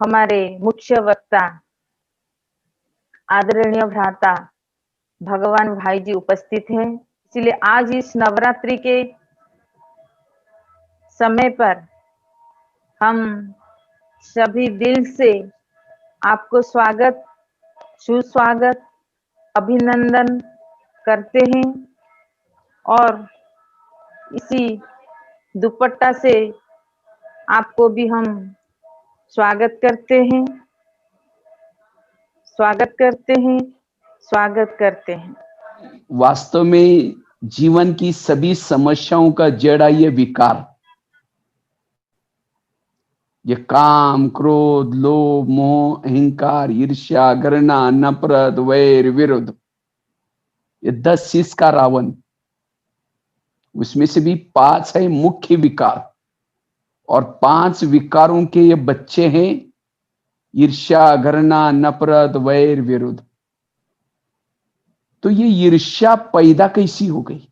हमारे मुख्य वक्ता आदरणीय भ्राता भगवान भाई जी उपस्थित हैं। इसलिए आज इस नवरात्रि के समय पर हम सभी दिल से आपको स्वागत, सुस्वागत, अभिनंदन करते हैं और इसी दुपट्टा से आपको भी हम स्वागत करते हैं, स्वागत करते हैं, स्वागत करते हैं। वास्तव में जीवन की सभी समस्याओं का जड़ है ये विकार, ये काम, क्रोध, लोभ, मोह, अहंकार, ईर्ष्या, घृणा, नफरत, वैर, विरोध, ये 10 शीश का रावण। उसमें से भी 5 है मुख्य विकार और 5 विकारों के ये बच्चे हैं ईर्ष्या, घृणा, नफरत, वैर, विरोध। तो ये ईर्ष्या पैदा कैसी हो गई?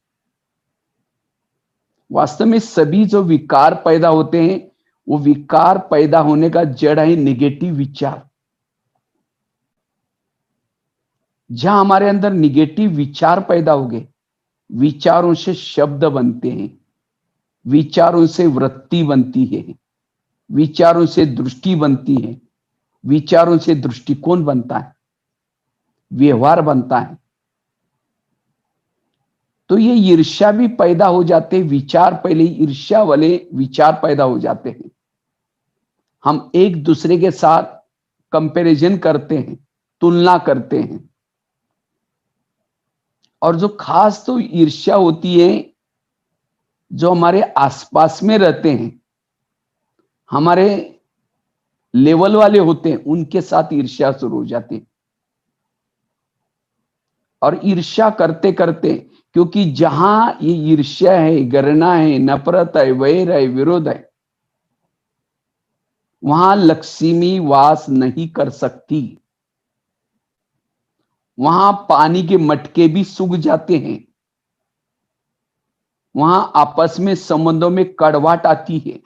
वास्तव में सभी जो विकार पैदा होते हैं वो विकार पैदा होने का जड़ है निगेटिव विचार। जहां हमारे अंदर निगेटिव विचार पैदा हो गए, विचारों से शब्द बनते हैं, विचारों से वृत्ति बनती है, विचारों से दृष्टि बनती है, विचारों से दृष्टिकोण बनता है, व्यवहार बनता है। तो ये ईर्ष्या भी पैदा हो जाते हैं। विचार पहले ईर्ष्या वाले विचार पैदा हो जाते हैं। हम एक दूसरे के साथ कंपैरिजन करते हैं, तुलना करते हैं। और जो खास तो ईर्ष्या होती है जो हमारे आसपास में रहते हैं, हमारे लेवल वाले होते हैं, उनके साथ ईर्ष्या शुरू हो जाती है। और ईर्ष्या करते करते, क्योंकि जहां ये ईर्ष्या है, घृणा है, नफरत है, वैर है, विरोध है, वहां लक्ष्मी वास नहीं कर सकती। वहां पानी के मटके भी सूख जाते हैं। वहां आपस में संबंधों में कड़वाहट आती है।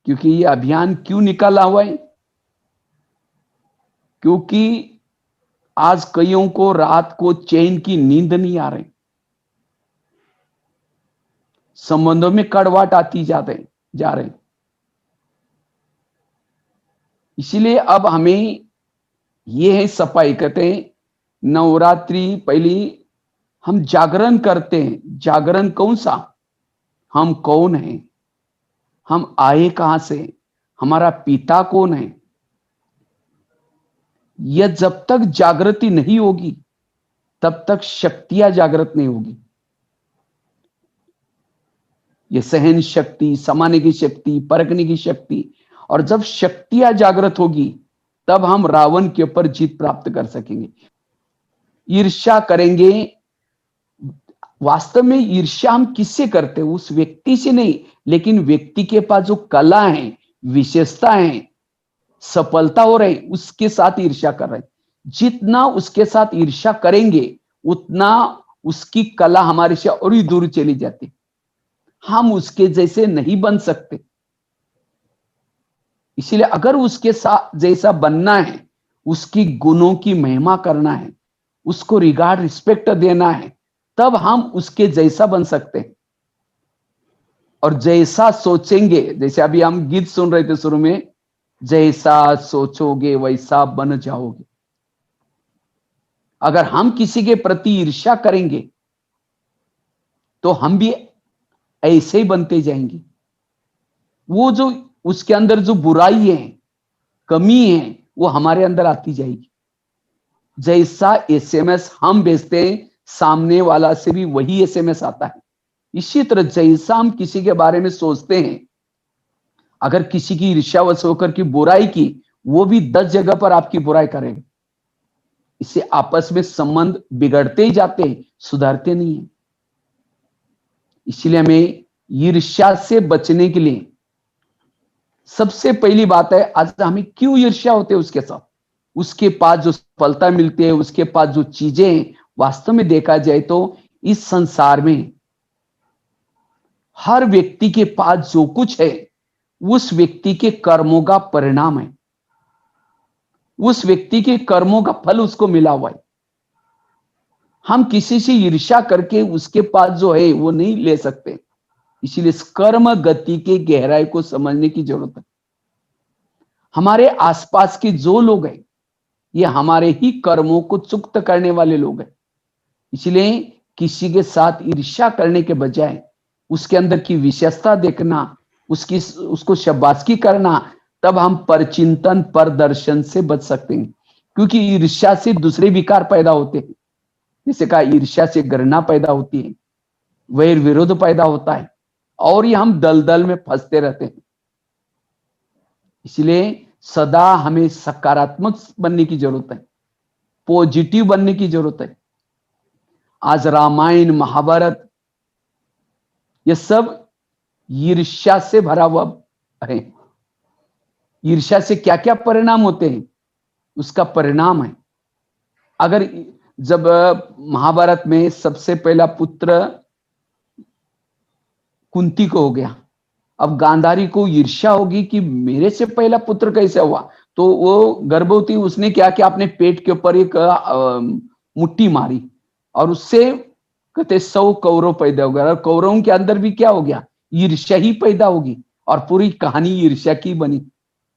क्योंकि ये अभियान क्यों निकाला हुआ है? क्योंकि आज कईयों को रात को चैन की नींद नहीं आ रही, संबंधों में कड़वाहट आती जा रहे। इसलिए अब हमें ये है सफाई। कहते हैं नवरात्रि पहली हम जागरण करते हैं। जागरण कौन सा? हम कौन हैं, हम आए कहां से, हमारा पिता कौन है। यह जब तक जागृति नहीं होगी तब तक शक्तियां जागृत नहीं होगी। ये सहन शक्ति, समाने की शक्ति, परखने की शक्ति, और जब शक्तियां जागृत होगी तब हम रावण के ऊपर जीत प्राप्त कर सकेंगे। ईर्ष्या करेंगे, वास्तव में ईर्ष्या हम किससे करते हैं? उस व्यक्ति से नहीं, लेकिन व्यक्ति के पास जो कला है, विशेषता है, सफलता हो रही, उसके साथ ईर्ष्या कर रहे हैं। जितना उसके साथ ईर्ष्या करेंगे उतना उसकी कला हमारे से और ही दूर चली जाती। हम उसके जैसे नहीं बन सकते। इसलिए अगर उसके साथ जैसा बनना है, उसकी गुणों की महिमा करना है, उसको रिगार्ड रिस्पेक्ट देना है, तब हम उसके जैसा बन सकते हैं। और जैसा सोचेंगे, जैसे अभी हम गीत सुन रहे थे शुरू में, जैसा सोचोगे वैसा बन जाओगे। अगर हम किसी के प्रति ईर्ष्या करेंगे तो हम भी ऐसे ही बनते जाएंगे। वो जो उसके अंदर जो बुराई है, कमी है, वो हमारे अंदर आती जाएगी। जैसा एसएमएस हम भेजते हैं, सामने वाला से भी वही एसएमएस आता है। इसी तरह जैसा हम किसी के बारे में सोचते हैं, अगर किसी की ईर्ष्यावश होकर की बुराई की, वो भी 10 जगह पर आपकी बुराई करेगा। इससे आपस में संबंध बिगड़ते ही जाते हैं, सुधरते नहीं है। इसलिए हमें ईर्ष्या से बचने के लिए सबसे पहली बात है, आज हमें क्यों ईर्ष्या होते है उसके साथ? उसके पास जो सफलता मिलती है, उसके पास जो चीजें हैं, वास्तव में देखा जाए तो इस संसार में हर व्यक्ति के पास जो कुछ है उस व्यक्ति के कर्मों का परिणाम है, उस व्यक्ति के कर्मों का फल उसको मिला हुआ है। हम किसी से ईर्ष्या करके उसके पास जो है वो नहीं ले सकते। इसीलिए कर्म गति के गहराई को समझने की जरूरत है। हमारे आसपास के जो लोग हैं ये हमारे ही कर्मों को चुक्त करने वाले लोग हैं। इसलिए किसी के साथ ईर्ष्या करने के बजाय उसके अंदर की विशेषता देखना, उसको शाबाशी करना, तब हम परचिंतन पर दर्शन से बच सकते हैं। क्योंकि ईर्ष्या से दूसरे विकार पैदा होते हैं। जैसे कहा, ईर्ष्या से घृणा पैदा होती है, वैर विरोध पैदा होता है, और ये हम दलदल में फंसते रहते हैं। इसलिए सदा हमें सकारात्मक बनने की जरूरत है, पॉजिटिव बनने की जरूरत है। आज रामायण महाभारत ये सब ईर्ष्या से भरा हुआ है। ईर्ष्या से क्या क्या परिणाम होते हैं उसका परिणाम है। अगर जब महाभारत में सबसे पहला पुत्र कुंती को हो गया, अब गांधारी को ईर्ष्या होगी कि मेरे से पहला पुत्र कैसे हुआ, तो वो गर्भवती उसने क्या किया, अपने पेट के ऊपर एक मुट्ठी मारी और उससे कहते 100 कौरव पैदा हो गया। और कौरवों के अंदर भी क्या हो गया, ईर्ष्या ही पैदा होगी और पूरी कहानी ईर्ष्या की बनी।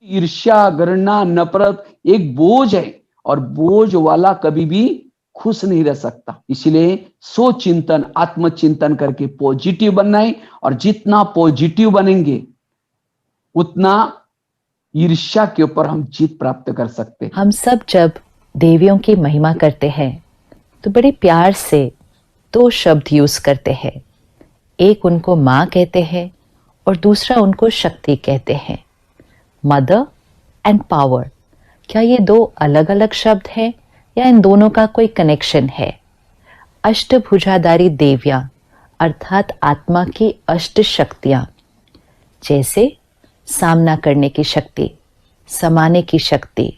ईर्ष्या, घृणा, नफरत एक बोझ है और बोझ वाला कभी भी खुश नहीं रह सकता। इसलिए सोचिंतन, आत्मचिंतन करके पॉजिटिव बनना है। और जितना पॉजिटिव बनेंगे उतना ईर्ष्या के ऊपर हम जीत प्राप्त कर सकते हैं। हम सब जब देवियों की महिमा करते हैं तो बड़े प्यार से 2 शब्द यूज करते हैं। एक उनको माँ कहते हैं और दूसरा उनको शक्ति कहते हैं, मदर एंड पावर। क्या ये 2 अलग अलग शब्द हैं या इन दोनों का कोई कनेक्शन है? अष्टभुजाधारी देवियां अर्थात आत्मा की 8 शक्तियां, जैसे सामना करने की शक्ति, समाने की शक्ति,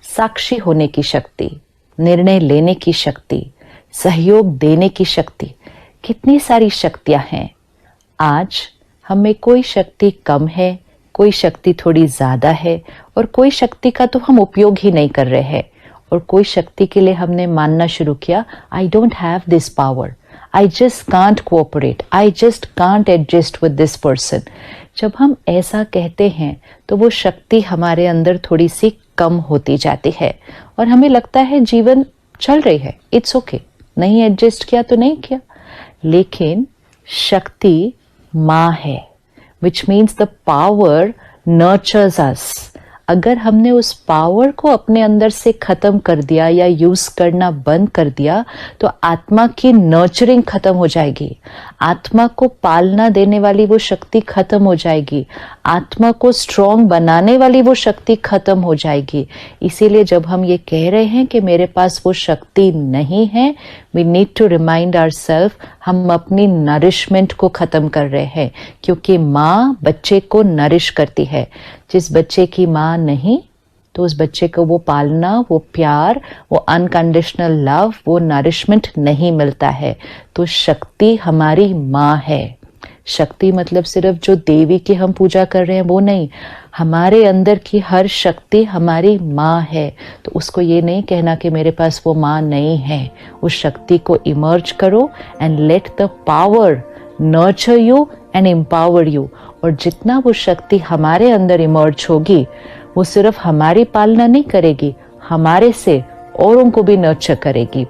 साक्षी होने की शक्ति, निर्णय लेने की शक्ति, सहयोग देने की शक्ति। कितनी सारी शक्तियां हैं। आज हमें कोई शक्ति कम है, कोई शक्ति थोड़ी ज्यादा है और कोई शक्ति का तो हम उपयोग ही नहीं कर रहे हैं। और कोई शक्ति के लिए हमने मानना शुरू किया, I don't have this power, I just can't cooperate, I just can't adjust with this person. जब हम ऐसा कहते हैं तो वो शक्ति हमारे अंदर थोड़ी सी कम होती जाती है और हमें लगता है जीवन चल रही है, इट्स ओके, नहीं एडजस्ट किया तो नहीं किया। लेकिन शक्ति माँ है, which means the power nurtures us. अगर हमने उस पावर को अपने अंदर से खत्म कर दिया या यूज करना बंद कर दिया तो आत्मा की नर्चरिंग खत्म हो जाएगी, आत्मा को पालना देने वाली वो शक्ति खत्म हो जाएगी, आत्मा को स्ट्रॉन्ग बनाने वाली वो शक्ति खत्म हो जाएगी। इसीलिए जब हम ये कह रहे हैं कि मेरे पास वो शक्ति नहीं है, we need to remind ourselves, हम अपनी नरिशमेंट को खत्म कर रहे हैं। क्योंकि माँ बच्चे को नरिश करती है। जिस बच्चे की माँ नहीं तो उस बच्चे को वो पालना, वो प्यार, वो अनकंडीशनल लव, वो नरिशमेंट नहीं मिलता है। तो शक्ति हमारी माँ है। शक्ति मतलब सिर्फ जो देवी की हम पूजा कर रहे हैं वो नहीं, हमारे अंदर की हर शक्ति हमारी माँ है। तो उसको ये नहीं कहना कि मेरे पास वो माँ नहीं है। उस शक्ति को इमर्ज करो and let the power nurture you and empower you. और जितना वो शक्ति हमारे अंदर इमर्ज होगी वो सिर्फ हमारी पालना नहीं करेगी, हमारे से औरों को भी नर्चर करेगी।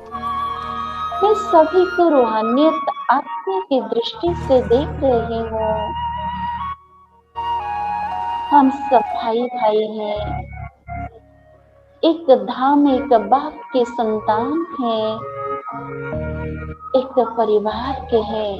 मैं सभी को रूहानियत आत्मा की दृष्टि से देख रही हूँ। हम सब भाई भाई हैं, एक धाम, एक बाप के संतान हैं, एक परिवार के हैं।